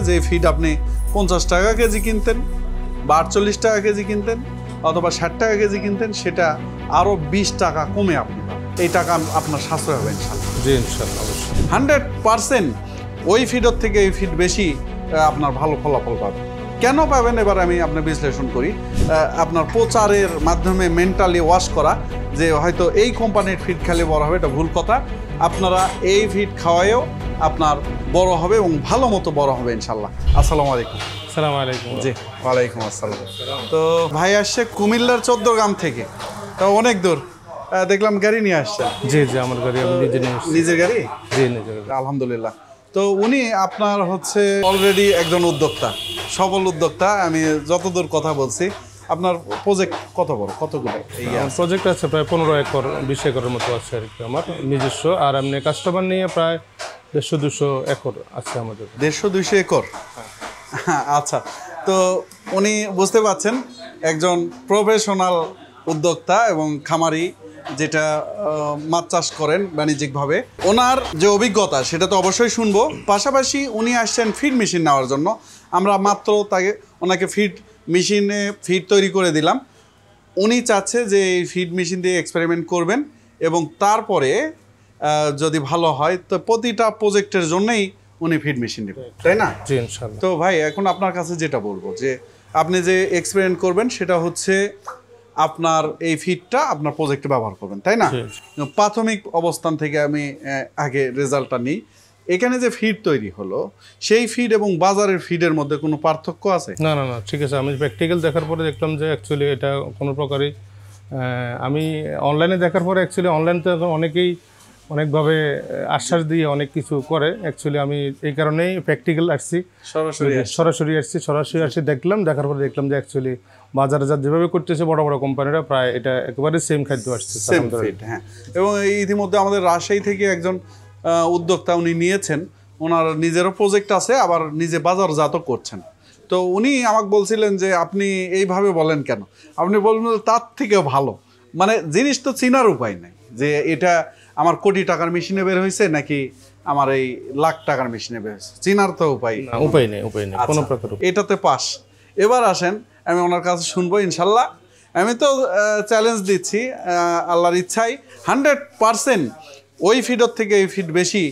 যে ফিড আপনি 50 টাকা কেজি কিনতেন বা 48 টাকা কেজি কিনতেন অথবা 60 টাকা কেজি কিনতেন, সেটা আরো 20 টাকা কমে আপনি পাবেন। এই টাকা আপনার সাশ্রয় হবে ইনশাআল্লাহ। জি ইনশাআল্লাহ অবশ্যই 100% ওই ফিডের থেকে এই ফিড বেশি আপনার ভালো ফলাফল পাবেন। কেন পাবেন এবার আমি আপনার বিশ্লেষণ করি। আপনার প্রচারের মাধ্যমে মেন্টালি ওয়াশ করা যে হয়তো এই কোম্পানির ফিড খেলে বড় হবে, এটা ভুল কথা। আপনারা এই ফিড খাওয়ায়ও আপনার বড় হবে এবং ভালো মতো বড় হবে ইনশাল্লাহ। আসসালামু আলাইকুম। আসসালামু আলাইকুম। জি ওয়ালাইকুম আসসালাম। তো ভাই আসছে কুমিল্লার 14 গ্রাম থেকে, তো অনেক দূর। দেখলাম গাড়ি নিয়ে আসছে। জি জি আমার গাড়ি আমি নিজে নিয়ে এসেছি। নিজের গাড়ি? জি নিজের গাড়ি। আলহামদুলিল্লাহ। তো উনি আপনার হচ্ছে অলরেডি একজন উদ্যোক্তা, সফল উদ্যোক্তা। আমি যতদূর কথা বলছি, আপনার প্রজেক্ট কত বড়, কতগুলো? আমার প্রজেক্ট আছে প্রায় 15 একর 20 একরের মতো আছে আর কি আমার নিজস্ব। আর এমনি কাস্টমার নিয়ে প্রায় 150-200 একর আছে আমাদের। 150-200 একর? আচ্ছা। তো উনি বুঝতে পাচ্ছেন একজন প্রফেশনাল উদ্যোক্তা এবং খামারি, যেটা মাছ চাষ করেন বাণিজ্যিকভাবে। ওনার যে অভিজ্ঞতা সেটা তো অবশ্যই শুনবো। পাশাপাশি উনি আসছেন ফিড মেশিন নেওয়ার জন্য। আমরা মাত্র ওনাকে ফিড মেশিনে ফিড তৈরি করে দিলাম। উনি চাচ্ছে যে এই ফিড মেশিন দিয়ে এক্সপেরিমেন্ট করবেন এবং তারপরে যদি ভালো হয় তো প্রতিটা প্রজেক্টের জন্যই উনি ফিড মেশিন নেবেন, তাই না? জি ইনশাআল্লাহ। তো ভাই এখন আপনার কাছে যেটা বলবো যে আপনি যে এক্সপেরিমেন্ট করবেন সেটা হচ্ছে আপনার এই ফিডটা আপনার প্রজেক্টে ব্যবহার করবেন, তাই না? প্রাথমিক অবস্থান থেকে আমি আগে রেজাল্টটা নিই। এখানে যে ফিড তৈরি হলো, সেই ফিড এবং বাজারের ফিডের মধ্যে কোনো পার্থক্য আছে? না না না ঠিক আছে। আমি প্র্যাকটিক্যাল দেখার পরে দেখলাম যে অ্যাকচুয়ালি এটা কোনো প্রকারই, আমি অনলাইনে দেখার পরে অ্যাকচুয়ালি অনলাইনে তো অনেকেই অনেকভাবে আশ্বাস দিয়ে অনেক কিছু করে। অ্যাকচুয়ালি আমি এই কারণেই প্র্যাকটিক্যাল আসছি, সরাসরি আসছি দেখলাম। দেখার পরে দেখলাম যে অ্যাকচুয়ালি বাজারে যা যেভাবে করতেছে বড় বড় কোম্পানিরা প্রায় এটা একেবারে সেম খাদ্য আসছে। হ্যাঁ, এবং ইতিমধ্যে আমাদের রাজশাহী থেকে একজন উদ্যোক্তা উনি নিয়েছেন, ওনার নিজেরও প্রজেক্ট আছে, আবার নিজে বাজারজাতও করছেন। তো উনি আমাকে বলছিলেন যে আপনি এইভাবে বলেন কেন? আপনি বলবেন তার থেকেও ভালো, মানে জিনিস তো চিনার উপায় নাই যে এটা আমার কোটি টাকার মেশিনে বের হয়েছে নাকি আমার এই লাখ টাকার মেশিনে বের হয়েছে, চিনার তো উপায় নেই কোনো প্রকার। এটাতে পাস। এবার আসেন, আমি ওনার কাছে শুনবো ইনশাল্লাহ। আমি তো চ্যালেঞ্জ দিচ্ছি, আল্লাহর ইচ্ছায় 100% ওই ফিডের থেকে এই ফিড বেশি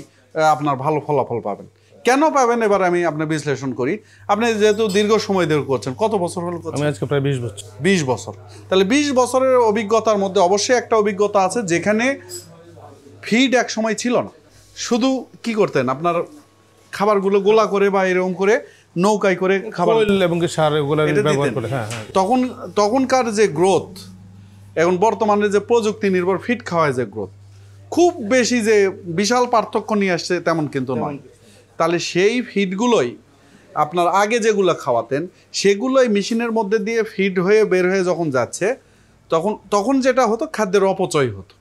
আপনার ভালো ফলাফল পাবেন। কেন পাবেন এবার আমি আপনার বিশ্লেষণ করি। আপনি যেহেতু দীর্ঘ সময় ধরে করছেন, কত বছর হলো করছেন? আমি আজকে প্রায় 20 বছর। 20 বছর। তাহলে 20 বছরের অভিজ্ঞতার মধ্যে অবশ্যই একটা অভিজ্ঞতা আছে যেখানে ফিড এক সময় ছিল না। শুধু কি করতেন, আপনার খাবারগুলো গোলা করে বা এরকম করে নৌকায় করে খাবার এবং সার এগুলো ব্যবহার করে। হ্যাঁ তখনকার যে গ্রোথ, এখন বর্তমানে যে প্রযুক্তি নির্ভর ফিড খাওয়ায় যে গ্রোথ, খুব বেশি যে বিশাল পার্থক্য নিয়ে আসছে তেমন কিন্তু নয়। তাহলে সেই ফিডগুলোই আপনার আগে যেগুলো খাওয়াতেন সেগুলোই মেশিনের মধ্যে দিয়ে ফিড হয়ে বের হয়ে যখন যাচ্ছে, তখন যেটা হতো খাদ্যের অপচয় হতো।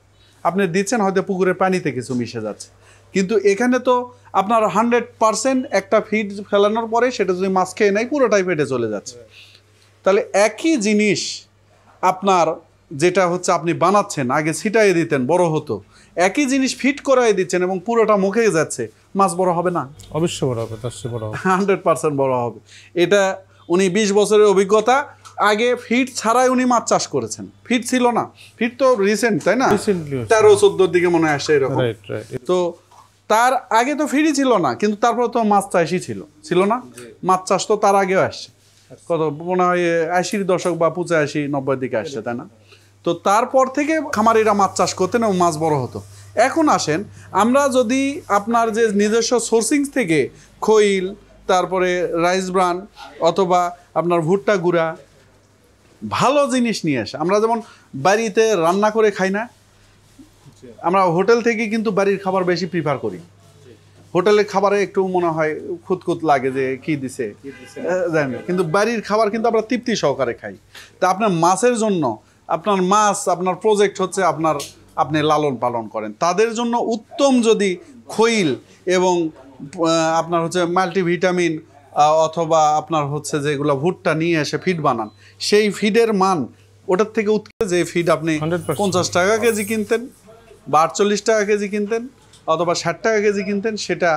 আপনি দিচ্ছেন হয়তো পুকুরের পানিতে কিছু মিশে যাচ্ছে, কিন্তু এখানে তো আপনার 100% একটা ফিড ফেলানোর পরে সেটা যদি মাছ খেয়ে নেয় পুরোটাই পেটে চলে যাচ্ছে। তাহলে একই জিনিস আপনার যেটা হচ্ছে আপনি বানাচ্ছেন, আগে ছিটাই দিতেন বড় হতো, একই জিনিস ফিট করাই দিচ্ছেন এবং পুরোটা মুখে যাচ্ছে, মাছ বড় হবে না? অবশ্যই বড় হবে, তার চেয়ে বড় হবে, 100% বড় হবে। এটা উনি 20 বছরের অভিজ্ঞতা। আগে ফিড ছাড়াই উনি মাছ চাষ করেছেন, ফিড ছিল না। ফিড তো রিসেন্ট, তাই না? 13-14 দিকে মনে হয় আসছে এরকম। তো তার আগে তো ফিডই ছিল না, কিন্তু তারপর তো মাছ চাষই ছিল না? মাছ চাষ তো তার আগেও আসছে, কত মনে হয় 80-র দশক বা 85-90 দিকে আসছে, তাই না? তো তারপর থেকে খামারিরা মাছ চাষ করতেন এবং মাছ বড় হতো। এখন আসেন, আমরা যদি আপনার যে নিজস্ব সোর্সিং থেকে খৈল, তারপরে রাইস ব্রান অথবা আপনার ভুট্টা গুঁড়া ভালো জিনিস নিয়ে আসে, আমরা যেমন বাড়িতে রান্না করে খাই না, আমরা হোটেল থেকে কিন্তু বাড়ির খাবার বেশি প্রিফার করি। হোটেলের খাবারে একটু মনে হয় খুঁতখুত লাগে যে কি দিছে জানি, কিন্তু বাড়ির খাবার কিন্তু আমরা তৃপ্তি সহকারে খাই। তা আপনার মাছের জন্য, আপনার মাছ, আপনার প্রজেক্ট হচ্ছে আপনি লালন পালন করেন, তাদের জন্য উত্তম যদি খৈল এবং আপনার হচ্ছে মাল্টিভিটামিন অথবা আপনার হচ্ছে যেগুলো ভুট্টা নিয়ে এসে ফিড বানান, সেই ফিডের মান ওটার থেকে যে ফিড আপনি 50 টাকা কেজি কিনতেন বা 48 টাকা কেজি কিনতেন অথবা 60 টাকা কেজি কিনতেন, সেটা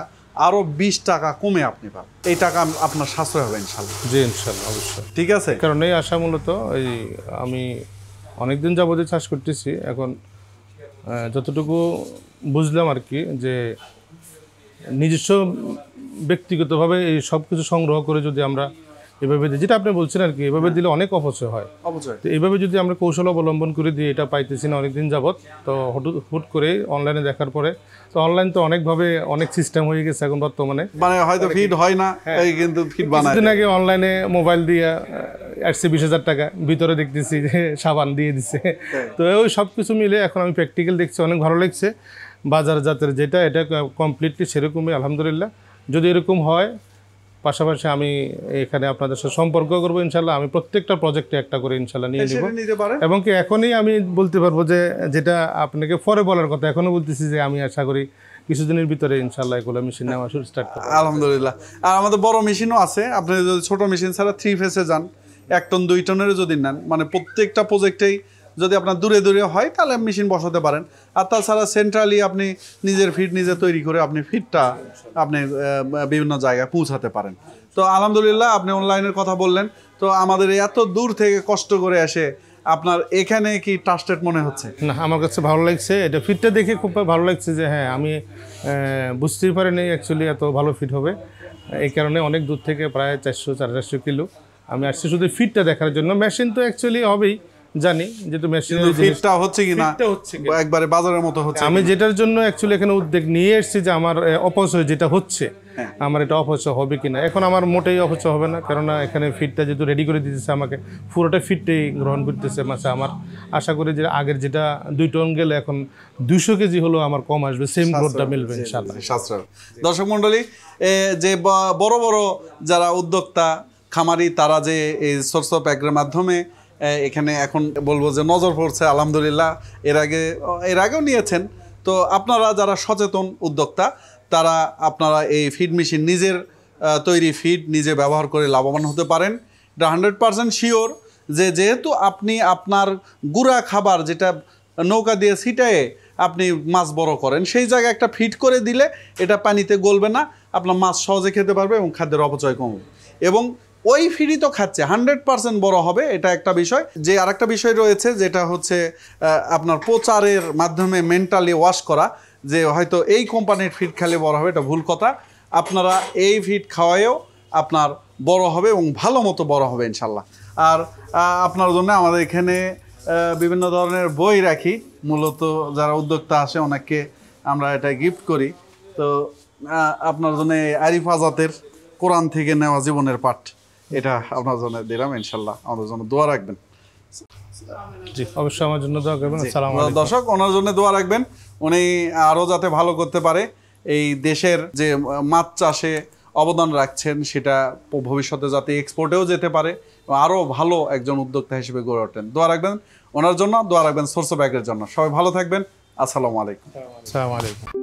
আরো 20 টাকা কমে আপনি পাবেন। এই টাকা আপনার সাশ্রয় হবে ইনশাল্লাহ। জি ইনশাল্লাহ, অবশ্যই। ঠিক আছে, কারণ এই আশা মূলত এই আমি অনেকদিন যাবতীয় চাষ করতেছি। এখন যতটুকু বুঝলাম আর কি, যে নিজস্ব ব্যক্তিগতভাবে এই সব কিছু সংগ্রহ করে যদি আমরা এভাবে দিই, যেটা আপনি বলছেন আর কি, এভাবে দিলে অনেক অপচয় হয়। অবশ্যই। তো এইভাবে যদি আমরা কৌশল অবলম্বন করে দিই, এটা পাইতেছি না অনেকদিন যাবত, তো হুট করে অনলাইনে দেখার পরে, তো অনলাইন তো অনেকভাবে অনেক সিস্টেম হয়ে গেছে এখন বর্তমানে, মানে হয়তো ফিট হয় না, এই কিন্তু ফিট বানায়। কিছুদিন আগে অনলাইনে মোবাইল দিয়ে আসছে 20,000 টাকা, ভিতরে দেখতেছি যে সাবান দিয়ে দিছে। তো ওই সব কিছু মিলে এখন আমি প্র্যাকটিক্যাল দেখছি, অনেক ভালো লাগছে। বাজার জাতের যেটা, এটা কমপ্লিটলি সেরকমই আলহামদুলিল্লাহ। যদি এরকম হয়, পাশাপাশি আমি এখানে আপনাদের সাথে সম্পর্ক করবো ইনশাল্লাহ। আমি প্রত্যেকটা প্রজেক্টে একটা করে ইনশাল্লাহ নিয়ে নিব, নিতে পারেন। এবং কি এখনই আমি বলতে পারবো যে যেটা আপনাকে পরে বলার কথা, এখনো বলতেছি যে আমি আশা করি কিছুদিনের ভিতরে ইনশাল্লাহ এগুলো মেশিন নেওয়া শুরু স্টার্ট করবো আলহামদুলিল্লাহ। আর আমাদের বড় মেশিনও আছে, আপনি যদি ছোট মেশিন ছাড়া 3 ফেসে যান, 1 টন 2 টনেরও যদি নেন, মানে প্রত্যেকটা প্রজেক্টেই যদি আপনার দূরে দূরে হয় তাহলে মেশিন বসাতে পারেন। আর তাছাড়া সেন্ট্রালি আপনি নিজের ফিড নিজে তৈরি করে আপনি ফিডটা আপনি বিভিন্ন জায়গায় পৌঁছাতে পারেন। তো আলহামদুলিল্লাহ, আপনি অনলাইনের কথা বললেন, তো আমাদের এত দূর থেকে কষ্ট করে এসে আপনার এখানে কি ট্রাস্টেড মনে হচ্ছে? না, আমার কাছে ভালো লাগছে, এটা ফিটটা দেখে খুব ভালো লাগছে যে হ্যাঁ, আমি বুঝতেই পারিনি অ্যাকচুয়ালি এত ভালো ফিট হবে। এই কারণে অনেক দূর থেকে প্রায় 400-450 কিলো আমি আসছি শুধু ফিটটা দেখার জন্য। মেশিন তো অ্যাকচুয়ালি হবেই, জানি, যেহেতু মেশিনের ফিটটা হচ্ছে কিনা একবারে বাজারের মতো হচ্ছে। আমি যেটার জন্য অ্যাকচুয়ালি এখানে উদ্যোগ নিয়ে এসেছি যে আমার অপচয় যেটা হচ্ছে, আমার এটা অপচয় হবে কিনা। এখন আমার মোটেই অপচয় হবে না, কেননা এখানে ফিটটা যেহেতু রেডি করে দিতেছে আমাকে, পুরোটা ফিটটাই গ্রহণ করতেছে মাছে। আমার আশা করি যে আগের যেটা 2 টন গেলে এখন 200 কেজি হলেও আমার কম আসবে, সেম গ্রোথটা মিলবে ইনশাআল্লাহ। দর্শক মণ্ডলী, যে বড় বড় যারা উদ্যোক্তা খামারি, তারা যে এই সোর্স অফ এগ্রির মাধ্যমে এখানে এখন বলবো যে নজর পড়ছে আলহামদুলিল্লাহ, এর আগেও নিয়েছেন। তো আপনারা যারা সচেতন উদ্যোক্তা, তারা আপনারা এই ফিড মেশিন নিজের তৈরি ফিড নিজে ব্যবহার করে লাভবান হতে পারেন। এটা 100% শিওর যে যেহেতু আপনি আপনার গুঁড়া খাবার যেটা নৌকা দিয়ে ছিটায়ে আপনি মাছ বড় করেন, সেই জায়গায় একটা ফিড করে দিলে এটা পানিতে গলবে না, আপনার মাছ সহজে খেতে পারবে এবং খাদ্যের অপচয় কমবে, এবং ওই ফিডই তো খাচ্ছে, 100% বড় হবে। এটা একটা বিষয়। যে আরেকটা বিষয় রয়েছে, যেটা হচ্ছে আপনার প্রচারের মাধ্যমে মেন্টালি ওয়াশ করা, যে হয়তো এই কোম্পানির ফিড খেলে বড় হবে, এটা ভুল কথা। আপনারা এই ফিড খাওয়ায়ও আপনার বড় হবে এবং ভালো মতো বড় হবে ইনশাল্লাহ। আর আপনার জন্য আমাদের এখানে বিভিন্ন ধরনের বই রাখি, মূলত যারা উদ্যোক্তা আসে অনেককে আমরা এটা গিফট করি। তো আপনার জন্য আরিফ আজাদের কোরআন থেকে নেওয়া জীবনের পাঠ, এটা আপনার জন্য দিলাম, ইনশাল্লাহ আমাদের জন্য দোয়া রাখবেন। জি, অবশ্যই আমার জন্য দোয়া করবেন। আসসালামু আলাইকুম। দর্শক, ওনার জন্য দোয়া রাখবেন, উনি আরও যাতে ভালো করতে পারে, এই দেশের যে মাছ চাষে অবদান রাখছেন সেটা ভবিষ্যতে যাতে এক্সপোর্টেও যেতে পারে, আরও ভালো একজন উদ্যোক্তা হিসেবে গড়ে ওঠেন। দোয়া রাখবেন ওনার জন্য, দোয়া রাখবেন সোর্স অফ এগ্রির জন্য। সবাই ভালো থাকবেন। আসসালামু আলাইকুম। আসসালামু আলাইকুম।